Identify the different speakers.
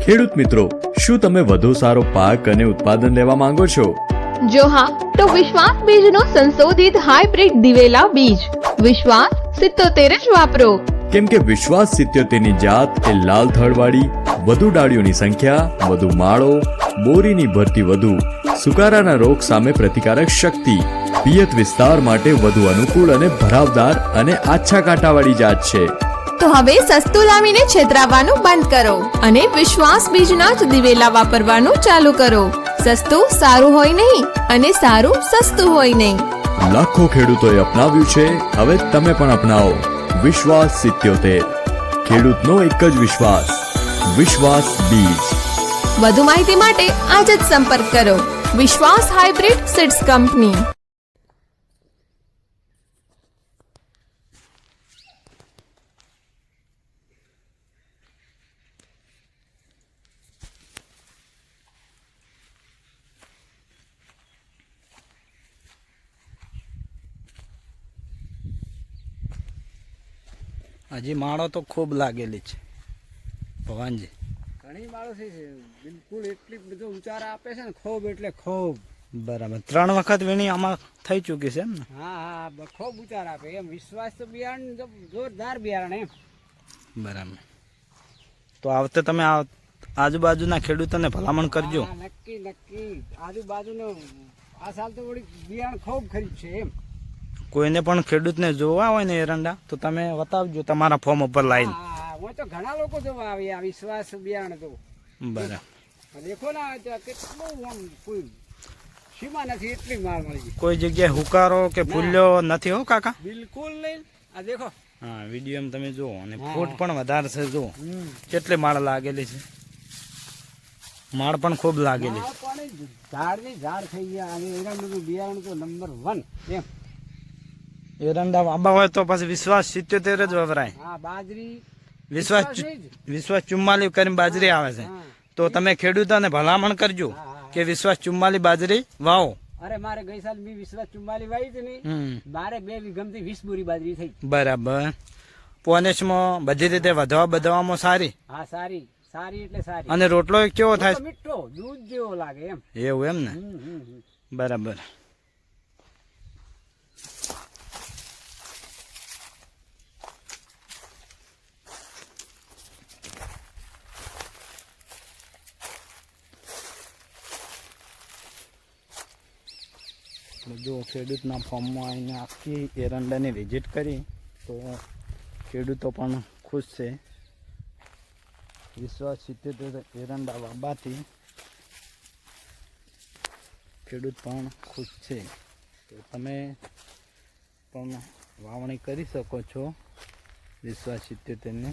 Speaker 1: ખેડૂત મિત્રો, શું તમે વધુ સારો પાક અને ઉત્પાદન લેવા માંગો છો?
Speaker 2: જો હા, તો વિશ્વાસ બીજનો સંશોધિત હાઇબ્રિડ દિવેલા બીજ વિશ્વાસ 77 જ વાપરો.
Speaker 1: કેમ કે વિશ્વાસ 77 ની જાત એ લાલ થડવાળી, વધુ ડાળીઓની સંખ્યા, વધુ માળો, બોરીની ભરતી વધુ, સુકારાના રોગ સામે પ્રતિકારક શક્તિ, પિયત વિસ્તાર માટે વધુ અનુકૂળ અને ભરાવદાર અને આછા કાંટાવાળી જાત છે.
Speaker 2: તો હવે સસ્તું લાવીને છેતરાવાનું બંધ કરો અને વિશ્વાસ બીજના જ દિવેલા વાપરવાનું ચાલુ કરો. સસ્તું સારું હોય નહીં અને સારું સસ્તું હોય નહીં.
Speaker 1: લાખો ખેડૂતોએ અપનાવ્યું છે, હવે તમે પણ અપનાવો. વિશ્વાસ 77, ખેડૂતનો એક જ વિશ્વાસ, વિશ્વાસ બીજ.
Speaker 2: વધુ માહિતી માટે આજ જ સંપર્ક કરો વિશ્વાસ હાઇબ્રિડ સીડ્સ કંપની.
Speaker 3: હજી માળો તો ખૂબ લાગેલી છે ભવાનજી.
Speaker 4: ઘણી માળો છે, બિલકુલ એટલી બધો ઉચારા આપે છે ને, ખૂબ એટલે ખૂબ.
Speaker 3: બરાબર, 3 વખત વીણી આમાં થઈ ચૂકી છે એમ ને?
Speaker 4: હા હા, ખૂબ ઉચાર આપે એમ. વિશ્વાસ તો બિયારણ જોરદાર બિયારણ એમ.
Speaker 3: બરાબર, તો આ વખતે તમે આજુબાજુના ખેડૂતોને ભલામણ કરજો.
Speaker 4: હા, નક્કી નક્કી. આજુબાજુનો આ સાલ તો વળી બિયારણ ખૂબ ખરીદ છે એમ.
Speaker 3: કોઈને પણ ખેડૂતને જોવા હોય ને એરંડા, તો તમે બતાવજો તમારા ફોર્મ ઉપર લાઈન.
Speaker 4: હા, હું તો ઘણા લોકો જોવા આવે આ વિશ્વાસ બિયારણ તો.
Speaker 3: બરાબર,
Speaker 4: દેખો ને કેટલું આમ કોઈ સીમા નથી, એટલી માલ મળી ગઈ.
Speaker 3: કોઈ જગ્યાએ હુકારો કે ફૂલ્યો નથી હો કાકા?
Speaker 4: બિલકુલ નહીં. આ દેખો.
Speaker 3: હા, વિડીયો તમે જુઓ અને ફૂટ પણ વધારે છે. જુઓ કેટલી માળ લાગેલી છે. માળ પણ ખૂબ લાગેલી છે.
Speaker 4: ઝાડની ઝાડ થઈ ગયા. અને એરંડાનું બિયારણ તો નંબર 1 એમ.
Speaker 3: એરંડા આંબા હોય તો પછી વિશ્વાસ 77 જ વપરાય.
Speaker 4: હા, બાજરી
Speaker 3: વિશ્વાસ 44 કરીને બાજરી આવે છે. તો તમે ખેડૂતોને ભલામણ કરજો કે વિશ્વાસ 44 બાજરી વાવો.
Speaker 4: અરે મારે ગઈ સાલ બી વિશ્વાસ 44 વાવી હતી ને, મારે 2 વીઘામાંથી 20 બોરી બાજરી થઈ.
Speaker 3: બરાબર, પોનેશમાં બધી રીતે વધવામાં સારી.
Speaker 4: હા, સારી સારી એટલે સારી.
Speaker 3: અને રોટલો કેવો થાય?
Speaker 4: મીઠો દૂધ જેવો લાગે એમ.
Speaker 3: એવું એમ ને? બરાબર. જો ખેડૂતના ફોર્મમાં આવીને આખી એરંડાની વિઝિટ કરી તો ખેડૂતો પણ ખુશ છે. વિશ્વાસ 77 એરંડા વાવવાથી ખેડૂત પણ ખુશ છે. તો તમે પણ વાવણી કરી શકો છો વિશ્વાસ 77 ને.